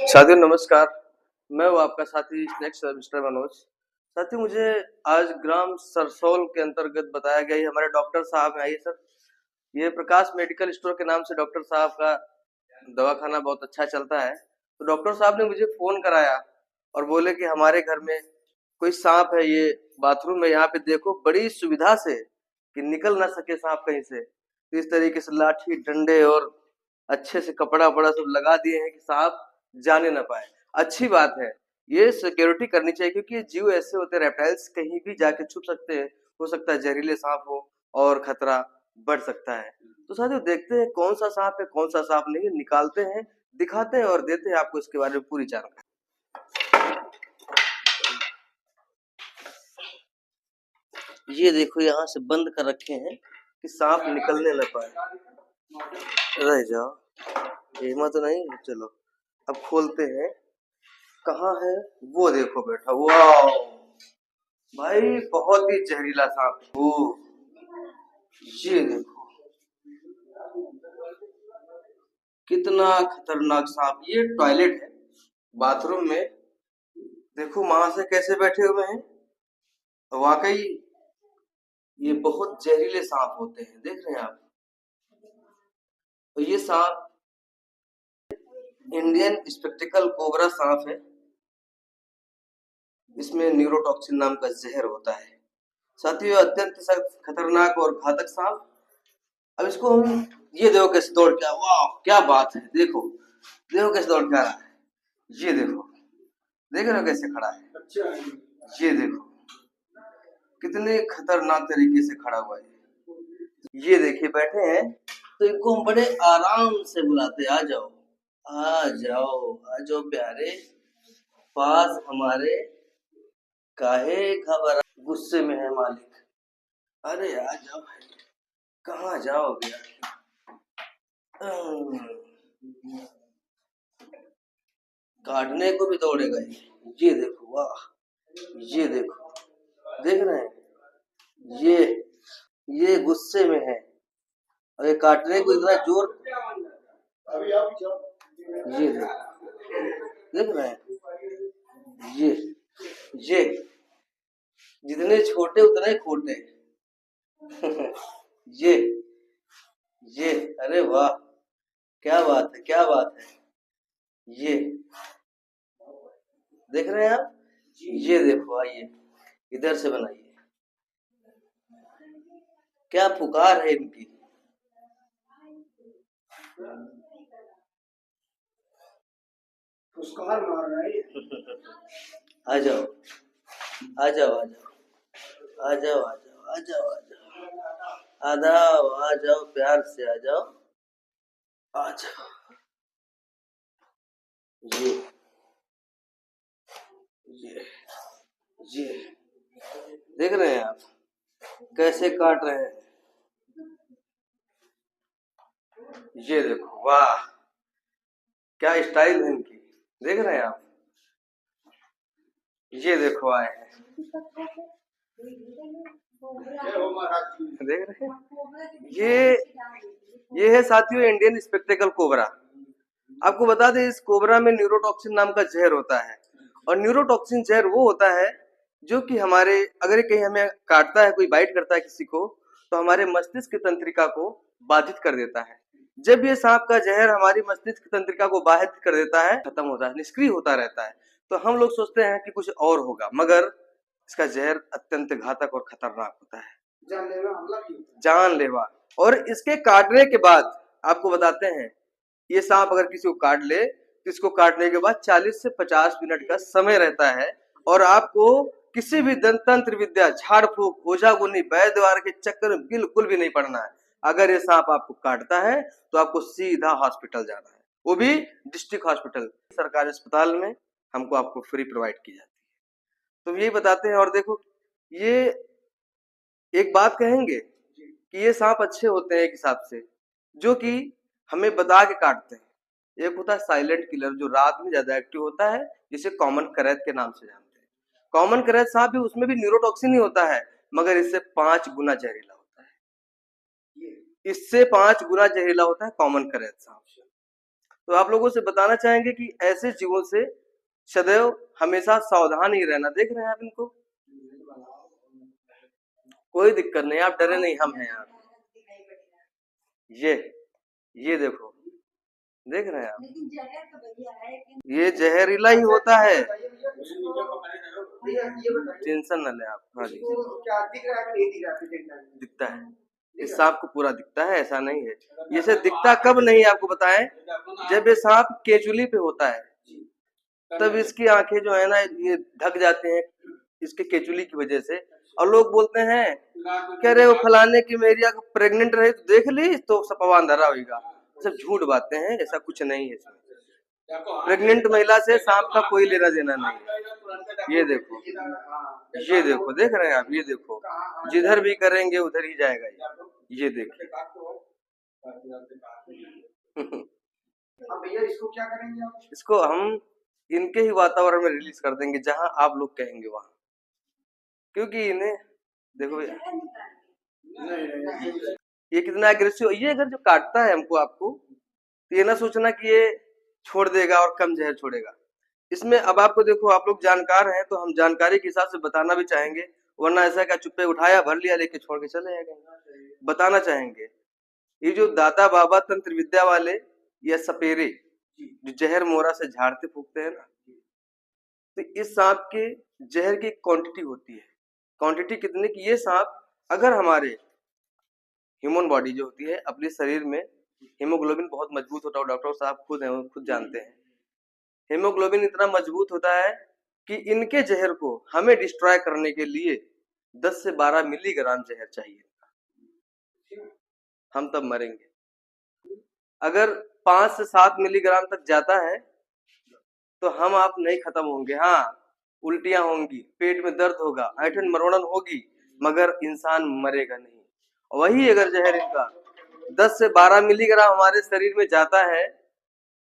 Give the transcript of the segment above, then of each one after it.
साथियों नमस्कार। मैं हूँ आपका साथी स्नेक्स मिस्टर मनोज। साथियों मुझे आज ग्राम सरसोल के अंतर्गत बताया गया, ये हमारे डॉक्टर साहब हैं। आइए सर, ये प्रकाश मेडिकल स्टोर के नाम से डॉक्टर साहब का दवाखाना बहुत अच्छा चलता है। तो डॉक्टर साहब ने मुझे फोन कराया और बोले कि हमारे घर में कोई सांप है, ये बाथरूम में यहाँ पे देखो बड़ी सुविधा से कि निकल ना सके सांप कहीं से। तो इस तरीके से लाठी डंडे और अच्छे से कपड़ा वपड़ा सब लगा दिए हैं कि सांप जाने ना पाए। अच्छी बात है, ये सिक्योरिटी करनी चाहिए क्योंकि ये जीव ऐसे होते हैं, रेप्टाइल्स कहीं भी जाके छुप सकते हैं। हो सकता है जहरीले सांप हो और खतरा बढ़ सकता है। तो साथियों देखते हैं कौन सा सांप है कौन सा सांप नहीं है, निकालते हैं, दिखाते हैं और देते हैं आपको इसके बारे में पूरी जानकारी। ये देखो यहाँ से बंद कर रखे हैं कि सांप निकलने न पाए। रह जाओ, हिम्मत नहीं, चलो अब खोलते हैं। कहाँ है वो, देखो बैठा। वाह भाई, बहुत ही जहरीला सांप। वो ये देखो कितना खतरनाक सांप। ये टॉयलेट है, बाथरूम में देखो वहां से कैसे बैठे हुए हैं। वाकई ये बहुत जहरीले सांप होते हैं, देख रहे हैं आप। तो ये सांप इंडियन स्पेक्टिकल कोबरा सांप है। इसमें न्यूरोटॉक्सिन नाम का जहर होता है। साथियों अत्यंत खतरनाक और घातक सांप। अब इसको हम, ये देखो कैसे दौड़ के, वाह क्या बात है। देखो देखो कैसे दौड़ के आ रहा है। ये देखो, देख रहे हो कैसे खड़ा है। अच्छा, ये देखो कितने खतरनाक तरीके से खड़ा हुआ है। ये देखिए बैठे हैं, तो इनको हम बड़े आराम से बुलाते, आ जाओ आ जाओ आ जाओ प्यारे पास हमारे, काहे घबरा, गुस्से में है मालिक। अरे आ जाओ भाई, कहाँ जाओगे। काटने को भी दौड़ेगा ये देखो, वाह ये देखो, देख रहे हैं। ये गुस्से में है और ये काटने को इतना जोर। ये देखो, देख रहे हैं। ये जितने छोटे उतने खोटे। ये ये अरे वाह, क्या बात है क्या बात है। ये देख रहे हैं आप। ये देखो, आइए इधर से बनाइए। क्या पुकार है इनकी। पुरस्कार मार रहा है। आ जाओ आ जाओ आ जाओ आ जाओ आ जाओ आ जाओ आ जाओ आ जाओ, प्यार से आ जाओ आ जाओ। ये ये ये देख रहे हैं आप कैसे काट रहे हैं। ये देखो, वाह क्या स्टाइल है इनकी, देख रहे हैं आप। ये देखो आए हैं, देख रहे हैं। ये है साथियों इंडियन स्पेक्टिकल कोबरा। आपको बता दें इस कोबरा में न्यूरोटॉक्सिन नाम का जहर होता है। और न्यूरोटॉक्सिन जहर वो होता है जो कि हमारे, अगर कहीं हमें काटता है, कोई बाइट करता है किसी को, तो हमारे मस्तिष्क की तंत्रिका को बाधित कर देता है। जब ये सांप का जहर हमारी मस्तिष्क की तंत्रिका को बाधित कर देता है, खत्म होता है, निष्क्रिय होता रहता है, तो हम लोग सोचते हैं कि कुछ और होगा, मगर इसका जहर अत्यंत घातक और खतरनाक होता है, जानलेवा। और इसके काटने के बाद आपको बताते हैं, ये सांप अगर किसी को काट ले तो इसको काटने के बाद 40 से 50 मिनट का समय रहता है। और आपको किसी भी तंत्र विद्या, झाड़ फूक, ओझा गुनी, वैद्यवार के चक्कर में बिल्कुल भी नहीं पड़ना है। अगर ये सांप आपको काटता है तो आपको सीधा हॉस्पिटल जाना है, वो भी डिस्ट्रिक्ट हॉस्पिटल, सरकारी अस्पताल में हमको आपको फ्री प्रोवाइड की जाती है। तो यही बताते हैं। और देखो, ये एक बात कहेंगे कि ये सांप अच्छे होते हैं एक हिसाब से, जो कि हमें बता के काटते हैं। एक होता है साइलेंट किलर, जो रात में ज्यादा एक्टिव होता है, जिसे कॉमन करैत के नाम से जानते हैं। कॉमन करैत सांप भी, उसमें भी न्यूरोटॉक्सिन ही होता है, मगर इससे 5 गुना जहरीला होता है। इससे 5 गुना जहरीला होता है कॉमन करैत सांप। तो आप लोगों से बताना चाहेंगे कि ऐसे जीवों से सदैव हमेशा सावधान ही रहना। देख रहे हैं आप इनको, कोई दिक्कत नहीं, आप डरे नहीं, हम हैं आप। ये ये देखो, देख रहे हैं आप, ये जहरीला ही होता है, टेंशन न ले आप। हाँ जी, दिखता है, इस सांप को पूरा दिखता है, ऐसा नहीं है। ये से दिखता कब नहीं आपको बताएं, जब ये सांप केचुली पे होता है तब इसकी आंखें जो है ना ये ढक जाते हैं इसके केचुली की वजह से। और लोग बोलते हैं कह रहे वो फलाने की मेरिया प्रेग्नेंट रहे तो देख ली तो सपवा अंधारा होगा। सब झूठ बातें हैं, ऐसा कुछ नहीं है। प्रेग्नेंट महिला से सांप का कोई लेना देना नहीं। ये देखो, ये देखो, देख रहे हैं आप, ये देखो, जिधर भी करेंगे उधर ही जाएगा ये देखिए। अब भैया इसको क्या करेंगे आप? इसको हम इनके ही वातावरण में रिलीज कर देंगे जहां आप लोग कहेंगे वहां, क्योंकि इन्हें देखो ये कितना एग्रेसिव। ये अगर जो काटता है हमको आपको तो ये ना सोचना कि ये छोड़ देगा और कम जहर छोड़ेगा। इसमें अब आपको देखो, आप लोग जानकार हैं तो हम जानकारी के हिसाब से बताना भी चाहेंगे, वरना ऐसा क्या चुप्पे उठाया भर लिया लेके छोड़ के चले गए। बताना चाहेंगे ये जो दादा बाबा तंत्र विद्या वाले या सपेरे जो जहर मोरा से झाड़ते फूकते हैं ना, तो इस सांप के जहर की क्वांटिटी होती है। क्वांटिटी कितनी की, ये सांप अगर हमारे ह्यूमन बॉडी जो होती है अपने शरीर में हीमोग्लोबिन बहुत मजबूत होता है, डॉक्टर साहब खुद हैं, खुद जानते हैं। हीमोग्लोबिन इतना मजबूत होता है कि इनके जहर को हमें डिस्ट्रॉय करने के लिए 10 से 12 मिलीग्राम जहर चाहिए, हम तब मरेंगे। अगर 5 से 7 मिलीग्राम तक जाता है तो हम आप नहीं खत्म होंगे। हाँ, उल्टियां होंगी, पेट में दर्द होगा, ऐंठन मरोड़न होगी, मगर इंसान मरेगा नहीं। वही अगर जहर इनका 10 से 12 मिलीग्राम हमारे शरीर में जाता है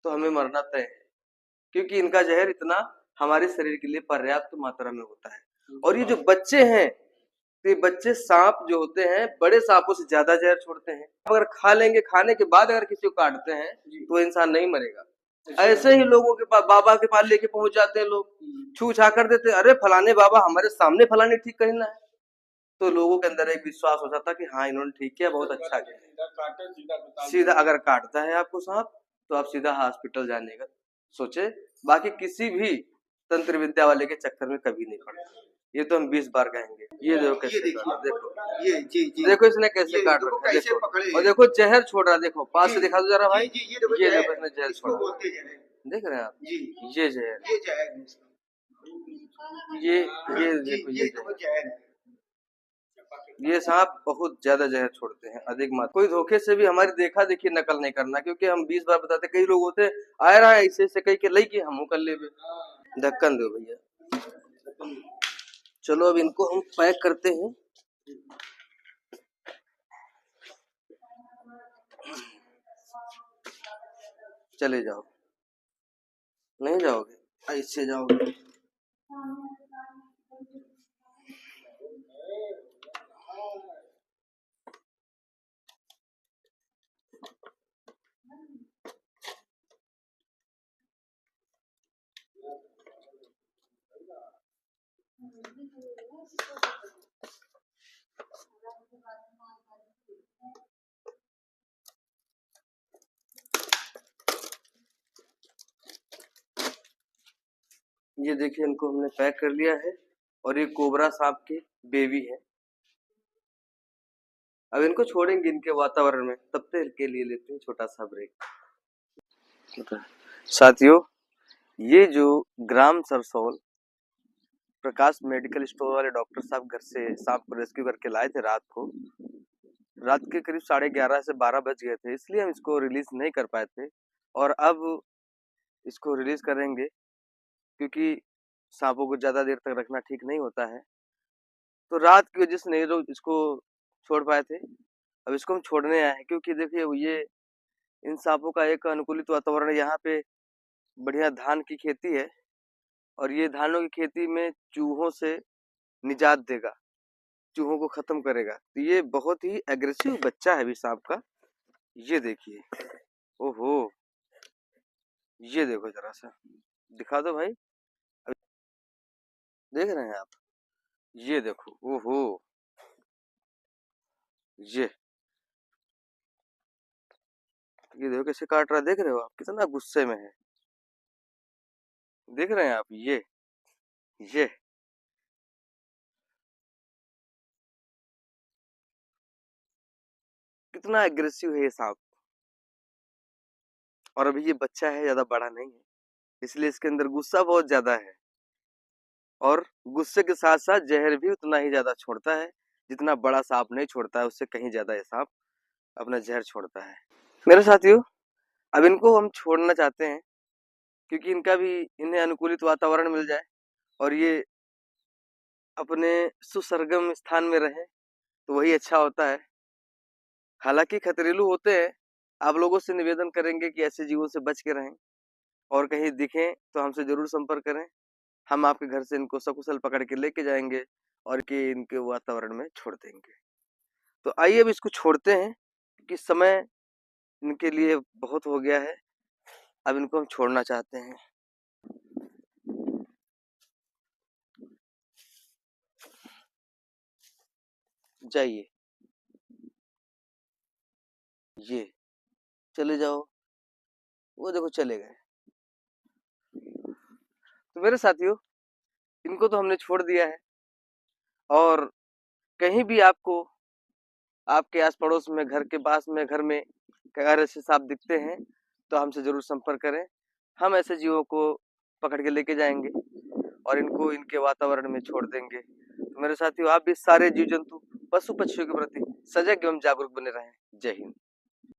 तो हमें मरना तय है, क्योंकि इनका जहर इतना हमारे शरीर के लिए पर्याप्त मात्रा में होता है। और ये जो बच्चे हैं, तो ये बच्चे सांप जो होते हैं बड़े सांपों से ज्यादा जहर छोड़ते हैं। अगर खा लेंगे, खाने के बाद अगर किसी को काटते हैं तो इंसान नहीं मरेगा। ऐसे ही लोगों के पास, बाबा के पास लेके पहुंच जाते हैं लोग, छू छा कर देते, अरे फलाने बाबा हमारे सामने फलाने ठीक कहना है, तो लोगों के अंदर एक विश्वास हो जाता कि हाँ इन्होंने ठीक किया, बहुत अच्छा किया। सीधा अगर काटता है आपको सांप तो आप सीधा हॉस्पिटल जाने का सोचे, बाकी किसी भी तंत्र विद्या वाले के चक्कर में कभी नहीं पड़े। ये तो हम 20 बार कहेंगे। ये देखो कैसे देखो, ये जी देखो इसने कैसे काट रखा है, देखो, और देखो जहर छोड़ रहा है, देखो पास से दिखा दो जरा भाई, ये देखो इसने जहर छोड़ा, देख रहे हैं आप, ये जहर, ये देखो ये जहर, ये सांप बहुत ज्यादा जहर छोड़ते हैं, अधिक मात्रा। कोई धोखे से भी हमारी देखा देखी नकल नहीं करना, क्योंकि हम 20 बार बताते, कई लोग होते आ रहा है ऐसे ऐसे कही के लई के हम कर ले, ढक्कन दो भैया। चलो अब इनको हम पैक करते हैं। चले जाओ, नहीं जाओगे, ऐसे जाओगे। ये देखिए इनको हमने पैक कर लिया है, और ये कोबरा सांप के बेबी है। अब इनको छोड़ेंगे इनके वातावरण में, तब तक के लिए लेते हैं छोटा सा ब्रेक। साथियों, ये जो ग्राम सरसोल प्रकाश मेडिकल स्टोर वाले डॉक्टर साहब घर से सांप को रेस्क्यू करके लाए थे रात को, रात के करीब 11:30 से 12 बज गए थे, इसलिए हम इसको रिलीज नहीं कर पाए थे। और अब इसको रिलीज करेंगे, क्योंकि सांपों को ज्यादा देर तक रखना ठीक नहीं होता है, तो रात की वजह से नहीं लोग इसको छोड़ पाए थे। अब इसको हम छोड़ने आए हैं, क्योंकि देखिए ये इन सांपों का एक अनुकूलित वातावरण, यहाँ पे बढ़िया धान की खेती है, और ये धानों की खेती में चूहों से निजात देगा, चूहों को खत्म करेगा। तो ये बहुत ही एग्रेसिव बच्चा है अभी सांप का, ये देखिए, ओहो ये देखो जरा सा, दिखा दो भाई। अभी देख रहे हैं आप? ये देखो, ओहो, ये ये देखो कैसे काट रहा है, देख रहे हो आप? कितना गुस्से में है, देख रहे हैं आप? ये कितना एग्रेसिव है ये सांप। और अभी ये बच्चा है, ज्यादा बड़ा नहीं है, इसलिए इसके अंदर गुस्सा बहुत ज्यादा है। और गुस्से के साथ साथ जहर भी उतना ही ज्यादा छोड़ता है, जितना बड़ा सांप नहीं छोड़ता है, उससे कहीं ज्यादा ये सांप अपना जहर छोड़ता है। मेरे साथियों, अब इनको हम छोड़ना चाहते हैं, क्योंकि इनका भी इन्हें अनुकूलित वातावरण मिल जाए और ये अपने सुसरगम स्थान में रहें, तो वही अच्छा होता है। हालांकि खतरेलू होते हैं, आप लोगों से निवेदन करेंगे कि ऐसे जीवों से बच के रहें, और कहीं दिखें तो हमसे जरूर संपर्क करें। हम आपके घर से इनको सकुशल पकड़ के लेके जाएंगे और कि इनके वातावरण में छोड़ देंगे। तो आइए अब इसको छोड़ते हैं, क्योंकि समय इनके लिए बहुत हो गया है। अब इनको हम छोड़ना चाहते हैं। जाइए, ये चले जाओ, वो देखो चले गए। तो मेरे साथियों, इनको तो हमने छोड़ दिया है, और कहीं भी आपको आपके आस पड़ोस में, घर के पास में, घर में अगर ऐसे सांप दिखते हैं, तो हमसे जरूर संपर्क करें। हम ऐसे जीवों को पकड़ के लेके जाएंगे और इनको इनके वातावरण में छोड़ देंगे। तो मेरे साथियों, आप भी सारे जीव जंतु, पशु पक्षियों के प्रति सजग एवं जागरूक बने रहें। जय हिंद।